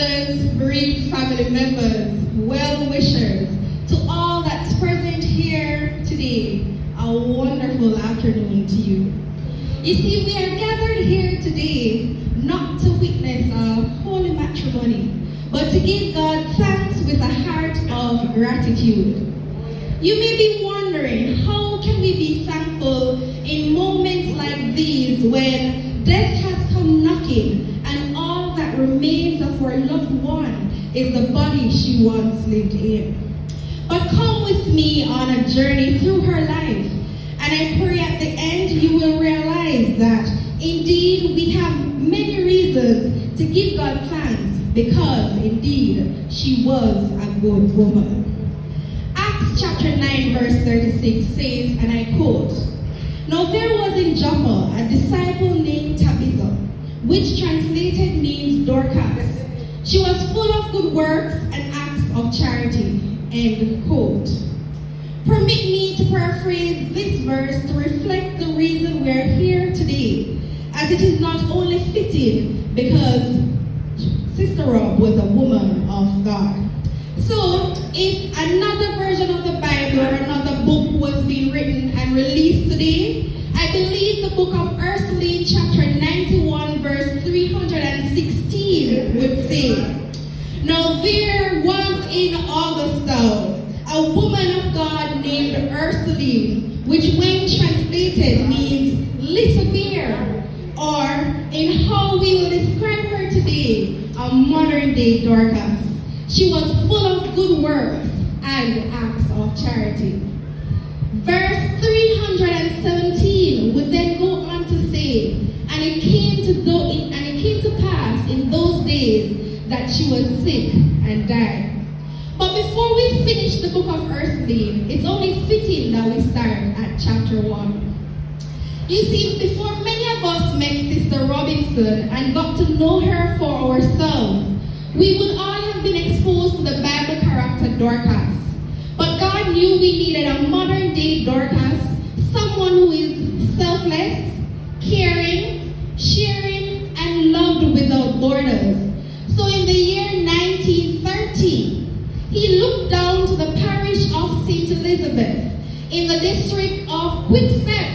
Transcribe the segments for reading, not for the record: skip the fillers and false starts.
brothers, bereaved family members, well-wishers, to all that's present here today, a wonderful afternoon to you. You see, we are gathered here today not to witness a holy matrimony, but to give God thanks with a heart of gratitude. You may be wondering, how can we be thankful in moments like these when death has come knocking and all that remains of our loved one is the body she once lived in? But come with me on a journey through her life, and I pray at the end you will realize that indeed we have many reasons to give God thanks, because indeed she was a good woman. Acts chapter 9 verse 36 says, and I quote, "Now there was in Joppa a disciple named Tabitha, which translated means Dorcas. She was full of good works and acts of charity." End quote. Permit me to paraphrase this verse to reflect the reason we are here today, as it is not only fitting because Sister Rob was a woman of God. So, if another version of the Bible or another book was being written and released today, I believe the book of Urseline chapter 91 verse 316 would say, "Now there was in Augusta a woman of God named Urseline, which when translated means little bear, or in how we will describe her today, a modern day Dorcas. She was full of good works and acts of charity." Verse 317 would then go on to say, and it came to pass in those days that she was sick and died. But before we finish the book of Urseline, it's only fitting that we start at chapter 1. You see, before many of us met Sister Robinson and got to know her for ourselves, we would all have been exposed to the Bible character Dorcas. But God knew we needed a modern day Dorcas, someone who is selfless, caring, sharing, and loved without borders. So in the year 1930, he looked down to the parish of St. Elizabeth in the district of Quickstep,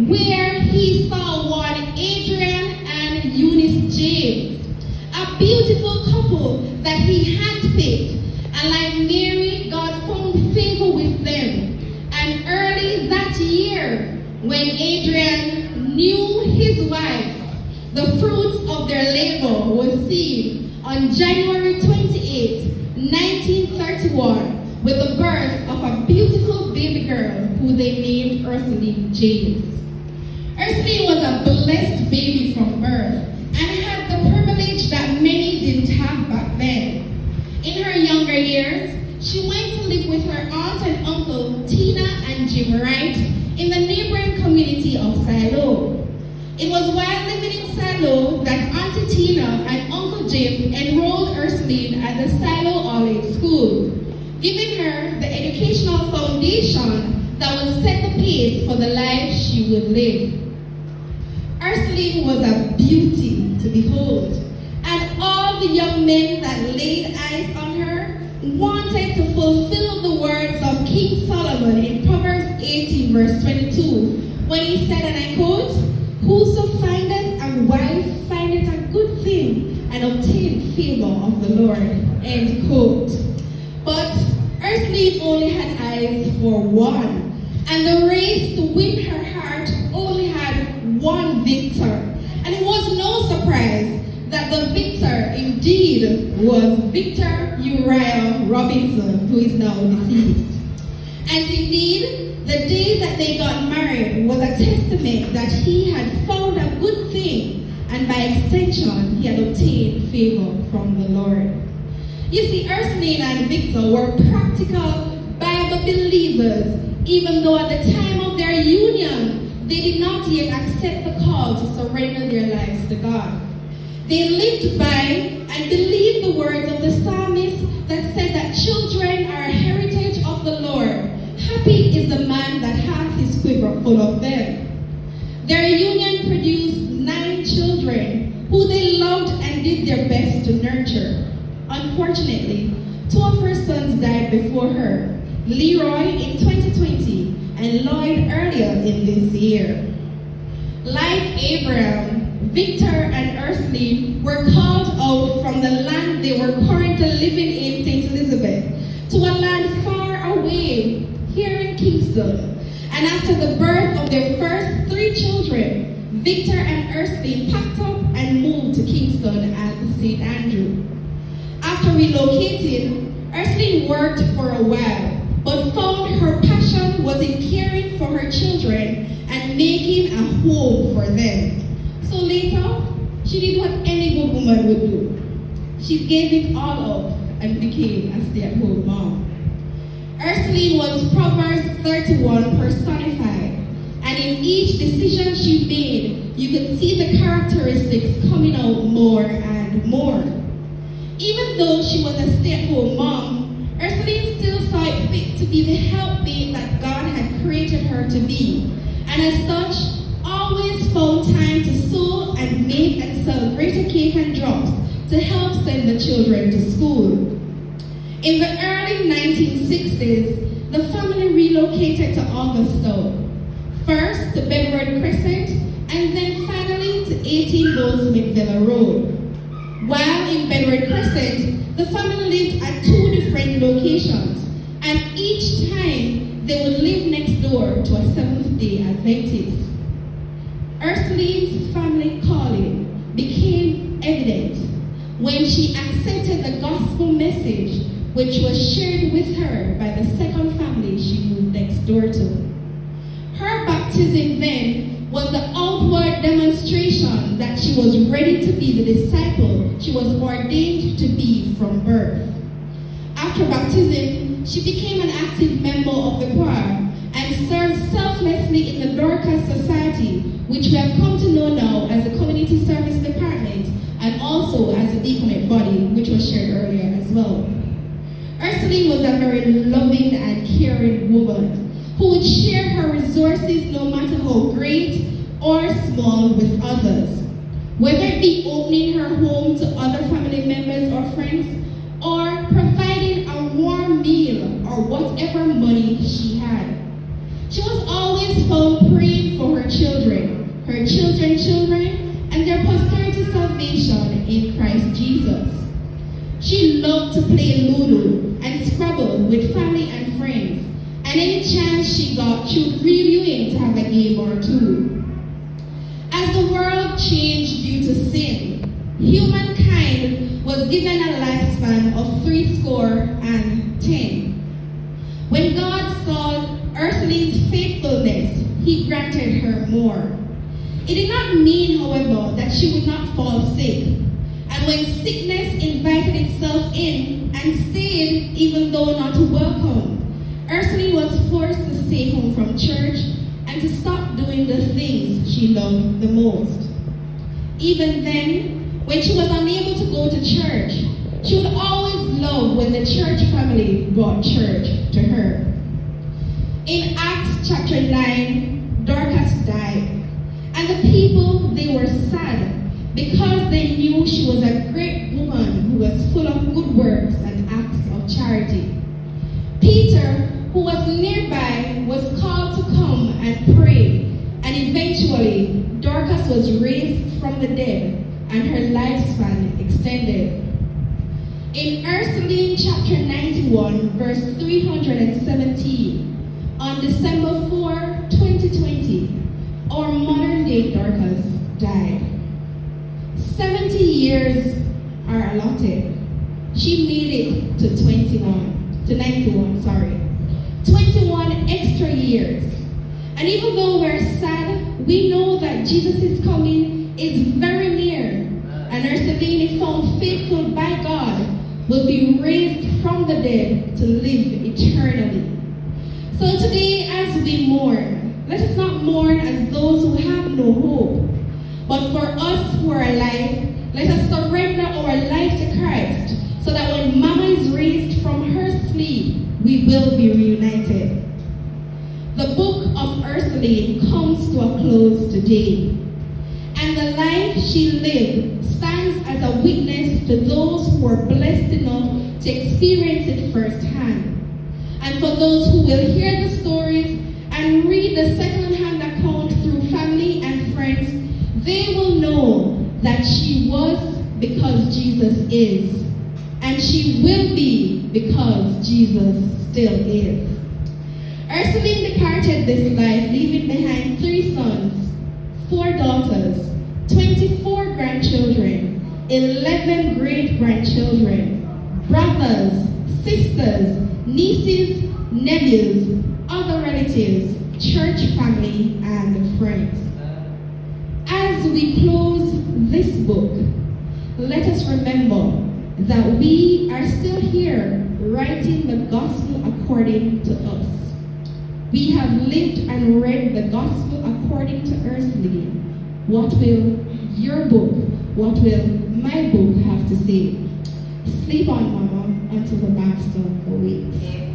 where he saw one Adrian and Eunice James, a beautiful couple that he handpicked, and like Mary, God found favor with them. And early that year, when Adrian knew his wife, the fruits of their labor was seen on January 28, 1931, with the birth of a beautiful baby girl who they named Urseline James. Urseline was a blessed baby from birth and had the privilege that many didn't have back then. In her younger years, she went to live with her aunt and uncle, Tina and Jim Wright, in the neighboring community of Silo. It was while living in Silo that Auntie Tina and Uncle Jim enrolled Urseline at the Silo All-Age School, giving her the educational foundation that would set the pace for the life she would live. Urseline was a beauty to behold, and all the young men that laid eyes on her wanted to fulfill the words of King Solomon in Proverbs 18 verse 22, when he said, and I quote, "Whoso findeth a wife findeth a good thing and obtaineth favor of the Lord." End quote. But Urseline only had eyes for one, and the race to win her heart only had one victor. And it was no surprise that the victor indeed was Victor Uriah Robinson, who is now deceased. And indeed, the day that they got married was a testament that he had found a good thing, and by extension, he had obtained favor from the Lord. You see, Urseline and Victor were practical Bible believers, even though at the time of their union, they did not yet accept the call to surrender their lives to God. They lived by and believed the words of the psalmist that said that children are a heritage of the Lord. Happy is the man that hath his quiver full of them. Their union produced 9 children who they loved and did their best to nurture. unfortunately, two of her sons died before her, Leroy in 2020 and Lloyd earlier in this year. Like Abraham, Victor and Urseline were called out from the land they were currently living in St. Elizabeth to a land far away here in Kingston. And after the birth of their first three children, Victor and Urseline packed up and moved to Kingston and St. Andrew. After relocating, Urseline worked for a while, but found her passion was in caring for her children and making a home for them. So later, she did what any good woman would do. She gave it all up and became a stay-at-home mom. Urseline was Proverbs 31 personified, and in each decision she made, you could see the characteristics coming out more and more. Even though she was a stay-at-home mom, Urseline still saw it fit to be the helpmate that God had created her to be, and as such, always found time to sew and make and sell greater cake and drops to help send the children to school. In the early 1960s, the family relocated to Augusta, first to Bedford Crescent, and then finally to 18 Goldsmithville Road. While in Bedford Crescent, the family lived at two different locations, and each time they would live next door to a Seventh-day Adventist. Urseline's family calling became evident when she accepted the gospel message which was shared with her by the second family she moved next door to. Her baptism then was the outward demonstration that she was ready to be the disciple she was ordained to be from birth. After baptism, she became an active member of the choir and served selflessly in the Dorcas Society, which we have come to know now as the Community Service Department and also as the Deaconate Body, which was shared earlier as well. Urseline was a very loving and caring woman who would share her resources no matter how great or small with others, whether it be opening her home to other family members or friends, or providing a warm meal or whatever money she had. She was always found praying for her children, and their posterity salvation in Christ Jesus. She loved to play Ludo and Scrabble with family and friends, and any chance she got, she would reel you in to have a game or two. As the world changed due to sin, humankind was given a lifespan of 70. When God saw Urseline's faithfulness, he granted her more. It did not mean, however, that she would not fall sick. And when sickness invited itself in and stayed even though not welcome, Urseline was forced to stay home from church and to stop doing the things she loved the most. Even then, when she was unable to go to church, she would always love when the church family brought church to her. In Acts chapter 9, Dorcas died, and the people, they were sad because they knew she was a great woman who was full of good works and acts of charity. Peter, who was nearby, was called to come and pray, and eventually Dorcas was raised from the dead and her lifespan extended. In Urseline chapter 91, verse 317, on December 4, 2020, our modern day Dorcas died. 70 years are allotted. She made it to 91, 21 extra years. And even though we're sad, we know that Jesus' coming is very near. And Urseline, if found faithful by God, will be raised from the dead to live eternally. So today, as we mourn, let us not mourn as those who have no hope. But for us who are alive, let us surrender our life to Christ, so that when Mama is raised from her sleep, we will be reunited. The book of Urseline comes to a close today, and the life she lived stands as a witness to those who were blessed enough to experience it firsthand. And for those who will hear the stories and read the second-hand account through family and friends, they will know that she was because Jesus is. And she will be because Jesus still is. Urseline departed this life, leaving behind 3 sons, 4 daughters, 24 grandchildren, 11 great-grandchildren, brothers, sisters, nieces, nephews, other relatives, church family, and friends. As we close this book, let us remember that we are still here writing the gospel according to us. We have lived and read the gospel according to Urseline. What will your book, what will my book have to say? Sleep on, Mama, until the master awaits.